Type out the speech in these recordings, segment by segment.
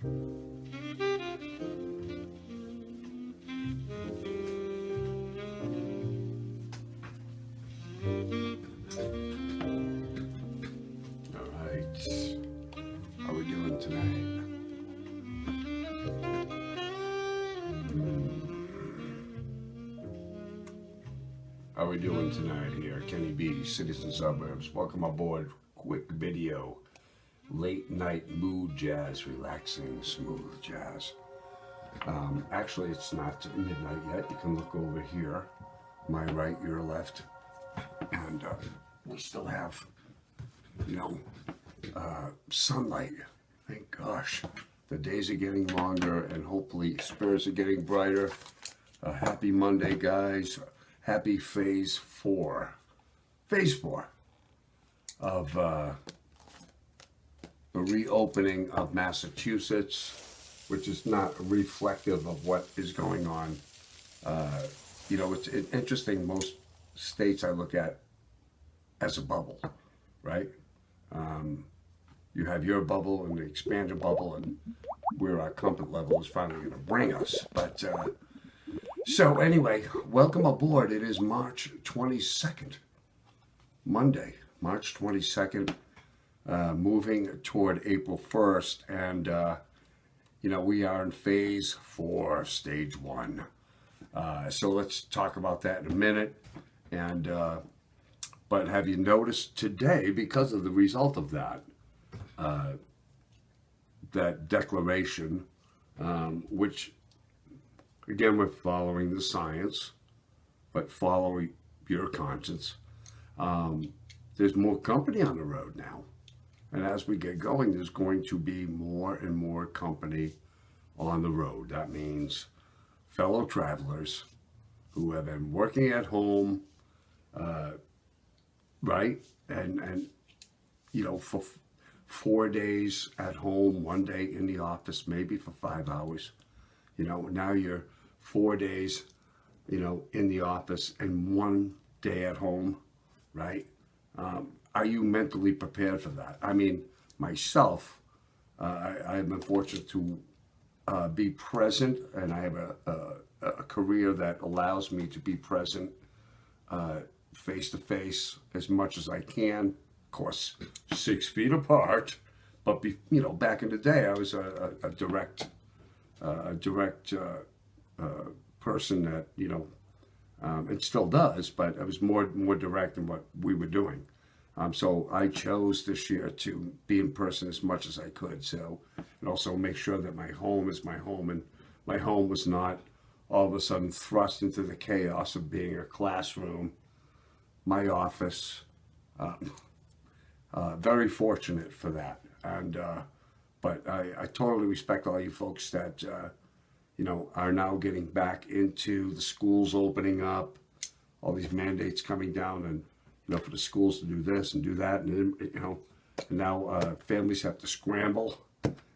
All right. How are we doing tonight? How are we doing tonight here? Kenny B, Citizen Suburbs. Welcome aboard. Quick video. Late night mood jazz, relaxing, smooth jazz. Actually, it's not midnight yet. You can look over here. My right, your left. And we still have, sunlight. Thank gosh. The days are getting longer and hopefully spirits are getting brighter. Happy Monday, guys. Happy phase 4 of the reopening of Massachusetts, which is not reflective of what is going on. It's interesting. Most states I look at as a bubble, right? You have your bubble and the expanded bubble, and where our comfort level is finally going to bring us. But so anyway, welcome aboard. It is March 22nd, Monday, March 22nd, moving toward April 1st. And, we are in phase 4, stage 1. So let's talk about that in a minute. And, but have you noticed today, because of the result of that, that declaration, which again, we're following the science, but following your conscience. There's more company on the road now. And as we get going, there's going to be more and more company on the road. That means fellow travelers who have been working at home, right? And for 4 days at home, 1 day in the office, maybe for 5 hours. Now you're 4 days, in the office and 1 day at home, right? Are you mentally prepared for that? I mean, myself, I've been fortunate to be present, and I have a career that allows me to be present face to face as much as I can. Of course, 6 feet apart, but back in the day, I was a direct person that it still does, but I was more direct in what we were doing. So I chose this year to be in person as much as I could. So, and also make sure that my home is my home, and my home was not all of a sudden thrust into the chaos of being a classroom, my office. Very fortunate for that. And but I totally respect all you folks that are now getting back into the schools opening up, all these mandates coming down, and for the schools to do this and do that, and and now families have to scramble.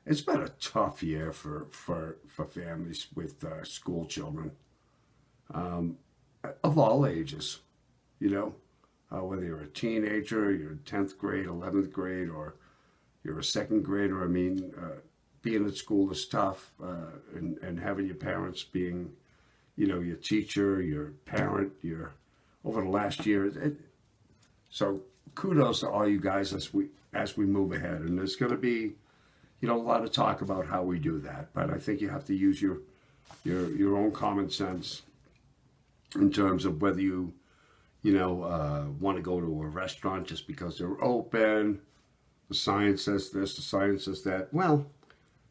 It's been a tough year for families with school children of all ages, whether you're a teenager, you're in 10th grade, 11th grade, or you're a second grader. I mean, being at school is tough, and having your parents being, your teacher, your parent, over the last year. So kudos to all you guys as we move ahead. And there's going to be, a lot of talk about how we do that. But I think you have to use your own common sense in terms of whether you want to go to a restaurant just because they're open. The science says this, the science says that. Well,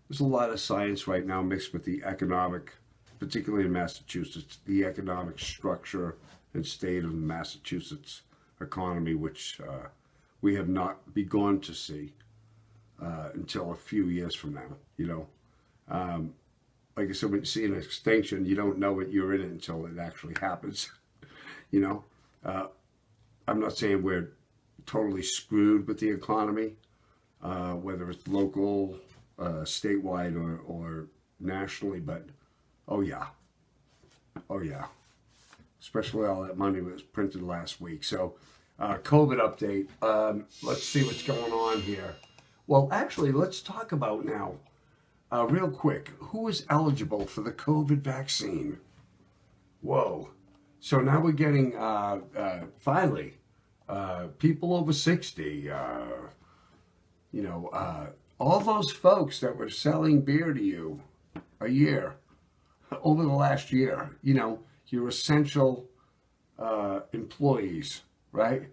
there's a lot of science right now mixed with the economic, particularly in Massachusetts, the economic structure and state of the Massachusetts economy, which we have not begun to see until a few years from now. Like I said, when you see an extinction, you don't know it, you're in it until it actually happens. I'm not saying we're totally screwed with the economy, whether it's local, statewide, or nationally, but oh yeah, especially all that money was printed last week. So COVID update, let's see what's going on here. Well, actually, let's talk about now Real quick, who is eligible for the COVID vaccine? Whoa. So now we're getting, finally, people over 60, all those folks that were selling beer to you a year, over the last year, your essential employees, right?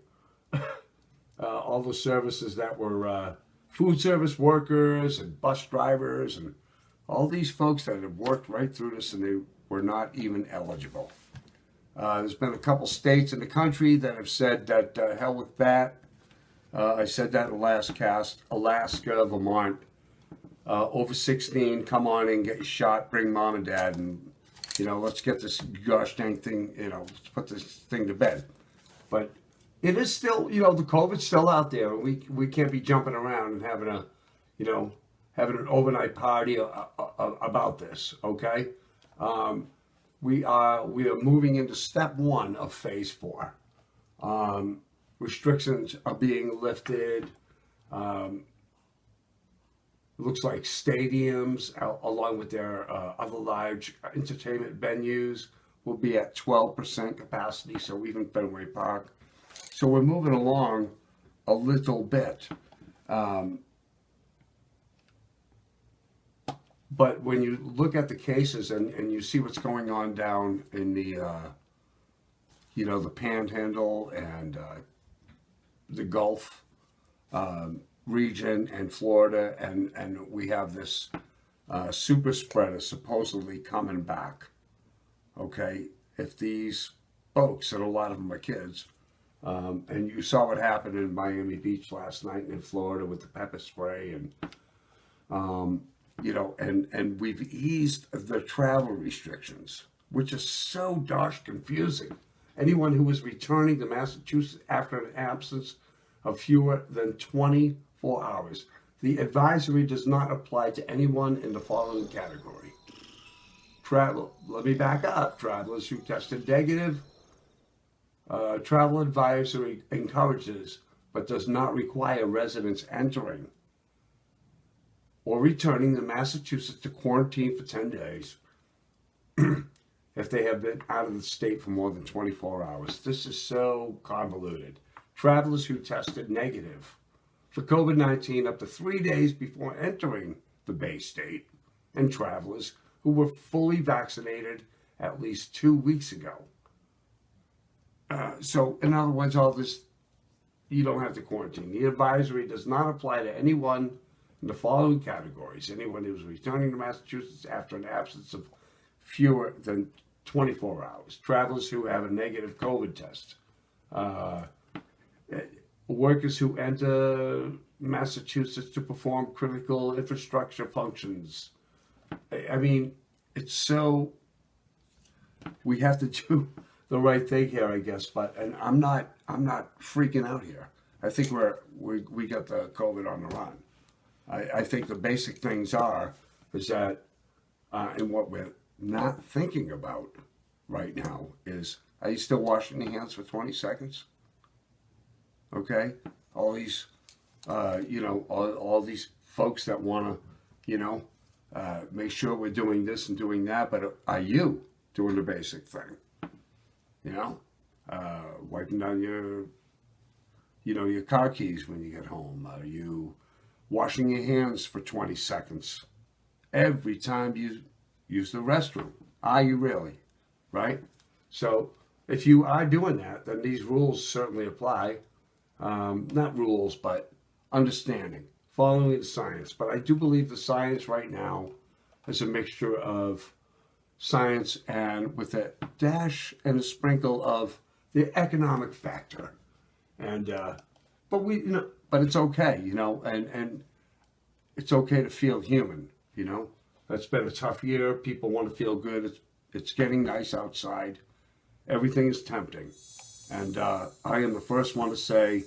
All the services that were food service workers and bus drivers and all these folks that have worked right through this and they were not even eligible. There's been a couple states in the country that have said that hell with that. I said that in the last cast. Alaska, Vermont, over 16, come on in, get your shot, bring mom and dad, and let's get this gosh dang thing, let's put this thing to bed. But it is still, the COVID's still out there. We can't be jumping around and having having an overnight party about this. Okay, we are moving into step 1 of phase 4. Restrictions are being lifted. It looks like stadiums, along with their other large entertainment venues, will be at 12% capacity. So even Fenway Park. So we're moving along a little bit. But when you look at the cases and you see what's going on down in the, the Panhandle and the Gulf region and Florida, and we have this super spreader supposedly coming back. Okay, if these folks, and a lot of them are kids, and you saw what happened in Miami Beach last night and in Florida with the pepper spray, and and we've eased the travel restrictions, which is so gosh confusing. Anyone who is returning to Massachusetts after an absence of fewer than 24 hours. The advisory does not apply to anyone in the following category. Let me back up. Travelers who tested negative. Travel advisory encourages but does not require residents entering or returning to Massachusetts to quarantine for 10 days if they have been out of the state for more than 24 hours. This is so convoluted. Travelers who tested negative for COVID-19 up to 3 days before entering the Bay State, and travelers who were fully vaccinated at least 2 weeks ago. So, in other words, all this, you don't have to quarantine. The advisory does not apply to anyone in the following categories. Anyone who is returning to Massachusetts after an absence of fewer than 24 hours. Travelers who have a negative COVID test. Workers who enter Massachusetts to perform critical infrastructure functions. I mean, it's so, we have to do the right thing here, I guess, and I'm not freaking out here. I think we got the COVID on the run. I think the basic things is that, and what we're not thinking about right now is, are you still washing your hands for 20 seconds? Okay, all these, all these folks that want to, make sure we're doing this and doing that, but are you doing the basic thing? Wiping down your car keys when you get home. Are you washing your hands for 20 seconds every time you use the restroom? Are you really? Right? So if you are doing that, then these rules certainly apply. Not rules, but understanding, following the science. But I do believe the science right now is a mixture of science and with a dash and a sprinkle of the economic factor. And but it's okay, and it's okay to feel human. That's been a tough year. People want to feel good. It's getting nice outside. Everything is tempting. And I am the first one to say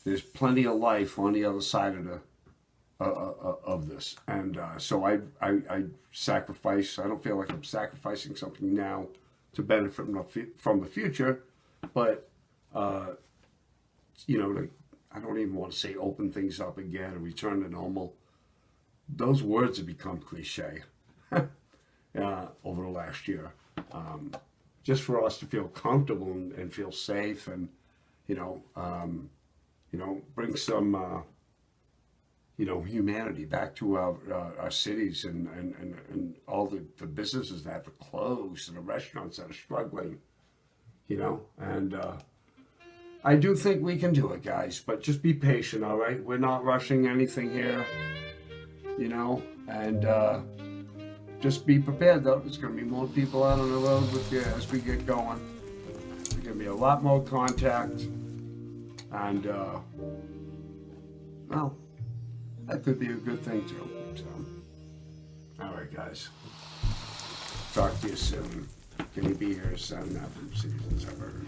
there's plenty of life on the other side of this. And so I sacrifice. I don't feel like I'm sacrificing something now to benefit from the future. But, I don't even want to say open things up again and return to normal. those words have become cliche over the last year. Just for us to feel comfortable and feel safe, and you know, bring some humanity back to our cities, and all the businesses that have closed and the restaurants that are struggling, and I do think we can do it, guys, but just be patient, all right? We're not rushing anything here, and just be prepared, though. There's going to be more people out on the road with you as we get going. There's going to be a lot more contact, and well, that could be a good thing too. So, all right, guys. Talk to you soon. Can you be here soon enough from Seasons? I've heard.